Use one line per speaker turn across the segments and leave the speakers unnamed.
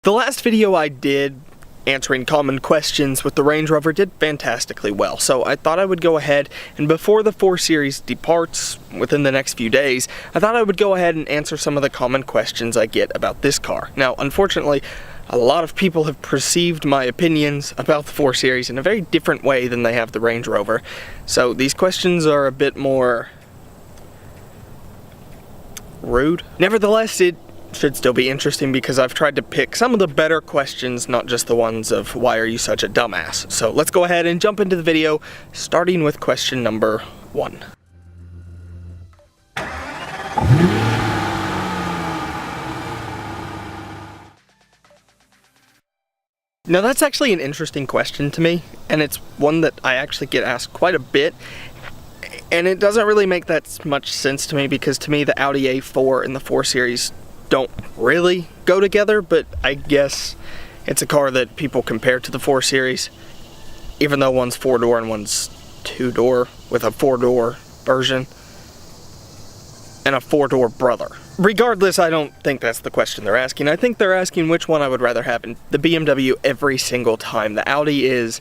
The last video I did answering common questions with the Range Rover did fantastically well, so I thought I would go ahead and before the 4 Series departs within the next few days, I thought I would go ahead and answer some of the common questions I get about this car. Now, unfortunately, a lot of people have perceived my opinions about the 4 Series in a very different way than they have the Range Rover, so these questions are a bit more rude. Nevertheless, it should still be interesting because I've tried to pick some of the better questions, not just the ones of why are you such a dumbass. So let's go ahead and jump into the video, starting with question number 1. Now that's actually an interesting question to me, and it's one that I actually get asked quite a bit, and it doesn't really make that much sense to me because to me the Audi A4 and the 4 Series don't really go together, but I guess it's a car that people compare to the 4 Series, even though one's 4-door and one's 2-door with a 4-door version and a 4-door brother. Regardless, I don't think that's the question they're asking. I think they're asking which one I would rather have in the BMW every single time. The Audi is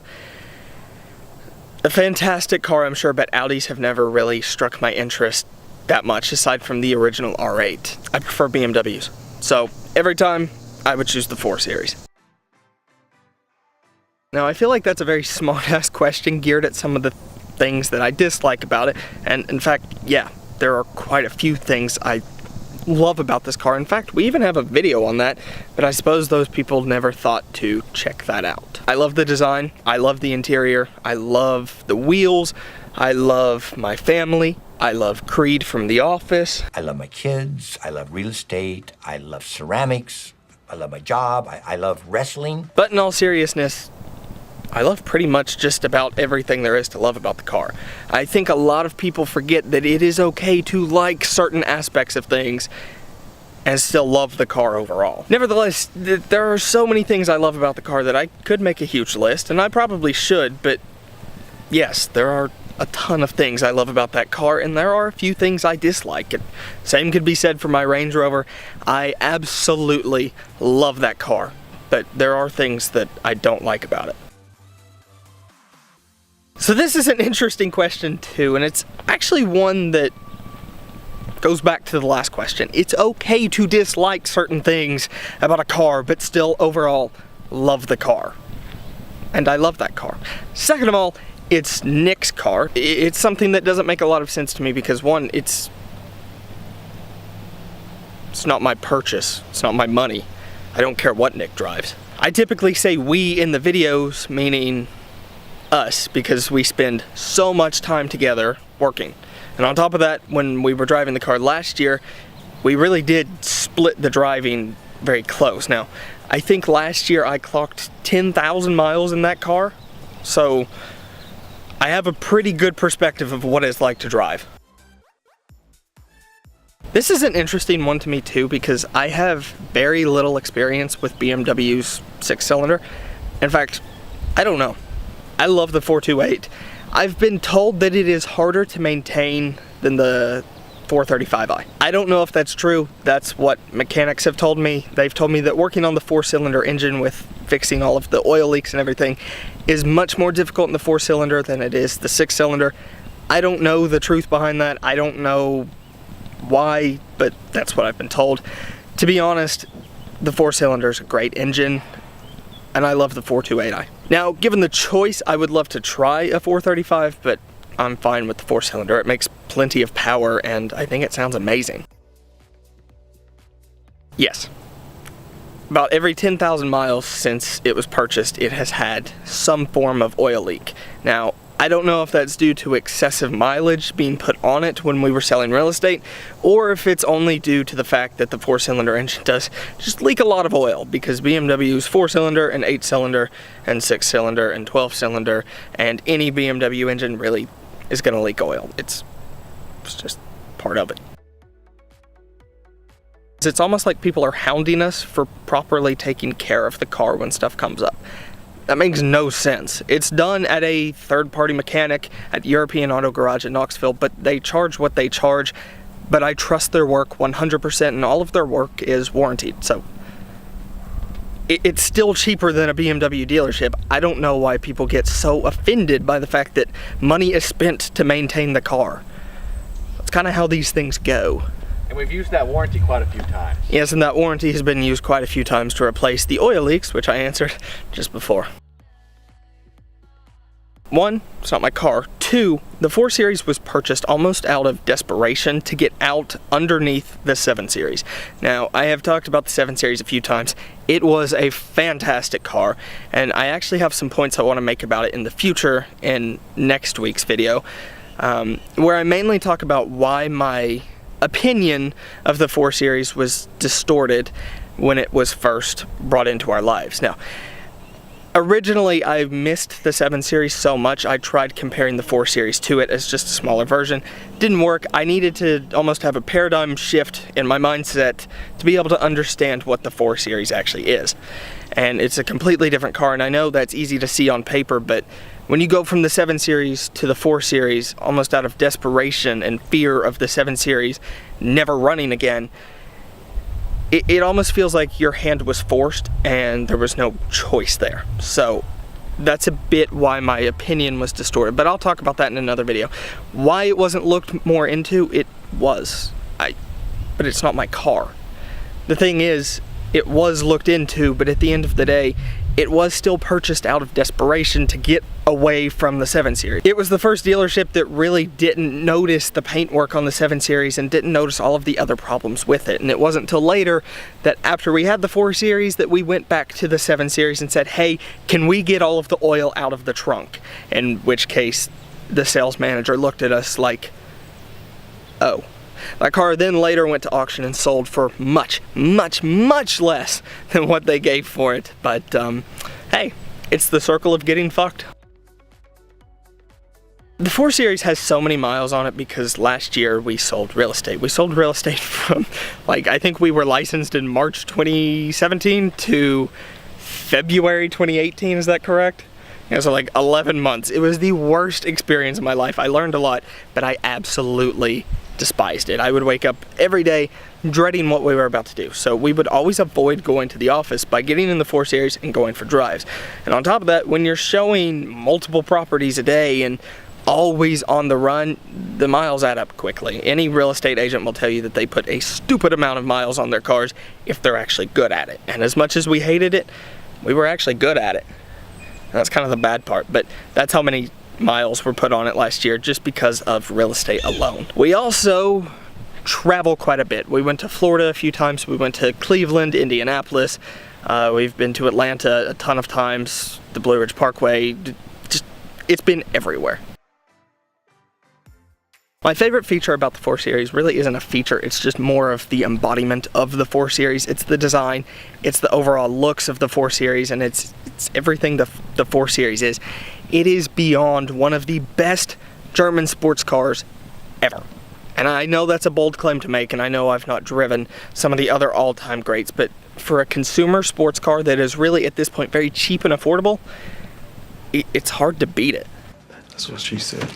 a fantastic car, I'm sure, but Audis have never really struck my interest that much aside from the original R8. I prefer BMWs. So every time I would choose the 4 Series. Now I feel like that's a very smart-ass question geared at some of the things that I dislike about it. And in fact, yeah, there are quite a few things I love about this car. In fact, we even have a video on that, but I suppose those people never thought to check that out. I love the design, I love the interior, I love the wheels, I love my family, I love Creed from The Office.
I love my kids, I love real estate, I love ceramics, I love my job, I love wrestling.
But in all seriousness, I love pretty much just about everything there is to love about the car. I think a lot of people forget that it is okay to like certain aspects of things and still love the car overall. Nevertheless, there are so many things I love about the car that I could make a huge list, and I probably should, but yes, there are a ton of things I love about that car, and there are a few things I dislike. And same could be said for my Range Rover. I absolutely love that car, but there are things that I don't like about it. So this is an interesting question too, and it's actually one that goes back to the last question. It's okay to dislike certain things about a car, but still overall love the car. And I love that car. Second of all, it's Nick's car. It's something that doesn't make a lot of sense to me because one, it's not my purchase, it's not my money. I don't care what Nick drives. I typically say we in the videos, meaning us, because we spend so much time together working. And on top of that, when we were driving the car last year, we really did split the driving very close. Now, I think last year I clocked 10,000 miles in that car, so I have a pretty good perspective of what it's like to drive. This is an interesting one to me too because I have very little experience with BMW's 6-cylinder. In fact, I don't know. I love the 428. I've been told that it is harder to maintain than the 435i. I don't know if that's true. That's what mechanics have told me. They've told me that working on the 4-cylinder engine with fixing all of the oil leaks and everything is much more difficult in the 4-cylinder than it is the 6-cylinder. I don't know the truth behind that. I don't know why, but that's what I've been told. To be honest, the 4-cylinder is a great engine, and I love the 428i. Now, given the choice, I would love to try a 435, but I'm fine with the 4-cylinder. It makes plenty of power, and I think it sounds amazing. Yes. About every 10,000 miles since it was purchased, it has had some form of oil leak. Now, I don't know if that's due to excessive mileage being put on it when we were selling real estate, or if it's only due to the fact that the 4-cylinder engine does just leak a lot of oil, because BMW's 4-cylinder and 8-cylinder and 6-cylinder and 12-cylinder and any BMW engine really is going to leak oil. It's just part of it. It's almost like people are hounding us for properly taking care of the car when stuff comes up. That makes no sense. It's done at a third-party mechanic at European Auto Garage in Knoxville, but they charge what they charge. But I trust their work 100%, and all of their work is warranted. So it's still cheaper than a BMW dealership. I don't know why people get so offended by the fact that money is spent to maintain the car. That's kind of how these things go.
And we've used that warranty quite a few times.
Yes, and that warranty has been used quite a few times to replace the oil leaks, which I answered just before. 1, it's not my car. 2, the 4 Series was purchased almost out of desperation to get out underneath the 7 Series. Now, I have talked about the 7 Series a few times. It was a fantastic car, and I actually have some points I want to make about it in the future in next week's video, where I mainly talk about why my opinion of the 4 Series was distorted when it was first brought into our lives. Now, originally, I missed the 7 Series so much, I tried comparing the 4 Series to it as just a smaller version. Didn't work. I needed to almost have a paradigm shift in my mindset to be able to understand what the 4 Series actually is. And it's a completely different car, and I know that's easy to see on paper, but when you go from the 7 Series to the 4 Series, almost out of desperation and fear of the 7 Series never running again, it almost feels like your hand was forced and there was no choice there. So that's a bit why my opinion was distorted, but I'll talk about that in another video. Why it wasn't looked more into, it was. But it's not my car. The thing is, it was looked into, but at the end of the day, it was still purchased out of desperation to get away from the 7 Series. It was the first dealership that really didn't notice the paintwork on the 7 Series and didn't notice all of the other problems with it. And it wasn't until later that after we had the 4 Series that we went back to the 7 Series and said, hey, can we get all of the oil out of the trunk? In which case, the sales manager looked at us like, oh. That car then later went to auction and sold for much, much, much less than what they gave for it. But, hey, it's the circle of getting fucked. The 4 Series has so many miles on it because last year we sold real estate. We sold real estate from, like, I think we were licensed in March 2017 to February 2018, is that correct? Yeah, so like 11 months. It was the worst experience of my life. I learned a lot, but I absolutely despised it. I would wake up every day dreading what we were about to do. So we would always avoid going to the office by getting in the 4 Series and going for drives. And on top of that, when you're showing multiple properties a day and always on the run, the miles add up quickly. Any real estate agent will tell you that they put a stupid amount of miles on their cars if they're actually good at it. And as much as we hated it, we were actually good at it. And that's kind of the bad part, but that's how many miles were put on it last year just because of real estate alone. We also travel quite a bit. We went to Florida a few times. We went to Cleveland, Indianapolis. We've been to Atlanta a ton of times, the Blue Ridge Parkway. Just, it's been everywhere. My favorite feature about the 4 Series really isn't a feature, it's just more of the embodiment of the 4 Series. It's the design, it's the overall looks of the 4 Series, and it's everything the 4 Series is. It is beyond one of the best German sports cars ever. And I know that's a bold claim to make, and I know I've not driven some of the other all-time greats, but for a consumer sports car that is really at this point very cheap and affordable, it's hard to beat it.
That's what she said.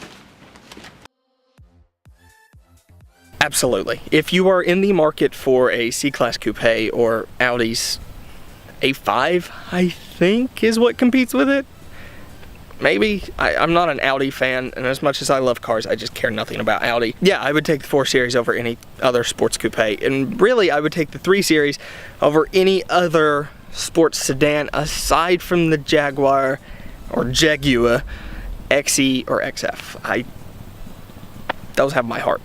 Absolutely. If you are in the market for a C-Class coupe or Audi's A5, I think is what competes with it. Maybe. I'm not an Audi fan, and as much as I love cars, I just care nothing about Audi. Yeah, I would take the 4 Series over any other sports coupe, and really I would take the 3 Series over any other sports sedan aside from the Jaguar or Jaguar XE or XF. Those have my heart.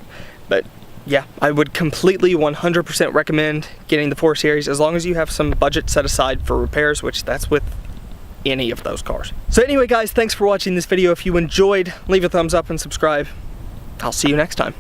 But yeah, I would completely 100% recommend getting the 4 Series as long as you have some budget set aside for repairs, which that's with any of those cars. So anyway guys, thanks for watching this video. If you enjoyed, leave a thumbs up and subscribe. I'll see you next time.